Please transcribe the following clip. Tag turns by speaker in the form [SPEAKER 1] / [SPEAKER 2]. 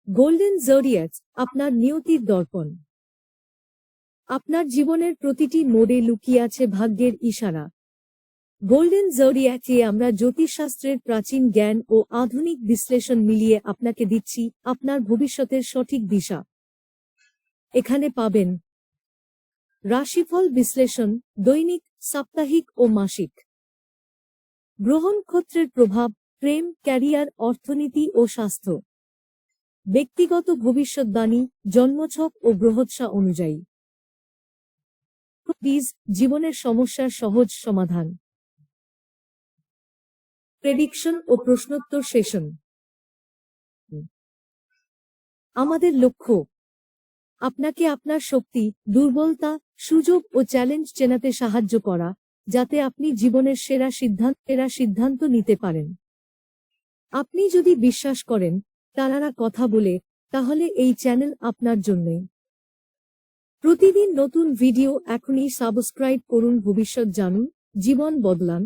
[SPEAKER 1] Golden zodiac আপনার নিয়তির দর্পণ। আপনার জীবনের প্রতিটি মোড়ে লুকিয়ে আছে ভাগ্যের ইশারা। গোল্ডেন জোডিয়াকে আমরা জ্যোতিষশাস্ত্রের প্রাচীন জ্ঞান ও আধুনিক বিশ্লেষণ মিলিয়ে আপনাকে দিচ্ছি আপনার ভবিষ্যতের সঠিক দিশা। এখানে পাবেন রাশিফল বিশ্লেষণ, দৈনিক, সাপ্তাহিক ও মাসিক। গ্রহ নক্ষত্রের প্রভাব, প্রেম, ক্যারিয়ার, অর্থনীতি ও স্বাস্থ্য। ব্যক্তিগত ভবিষ্যদ্বাণী, জন্মছক ও গ্রহদশা অনুযায়ী। জীবনের সমস্যার সহজ সমাধান। প্রেডিকশন ও প্রশ্নোত্তর সেশন। আমাদের লক্ষ্য আপনাকে আপনার শক্তি, দুর্বলতা, সুযোগ ও চ্যালেঞ্জ চেনাতে সাহায্য করা, যাতে আপনি জীবনের সেরা সিদ্ধান্ত নিতে পারেন। আপনি যদি বিশ্বাস করেন তারারা কথা বলে, তাহলে এই চ্যানেল আপনার জন্যই। প্রতিদিন নতুন ভিডিও এখনই সাবস্ক্রাইব করুন। ভবিষ্যৎ জানুন, জীবন বদলান।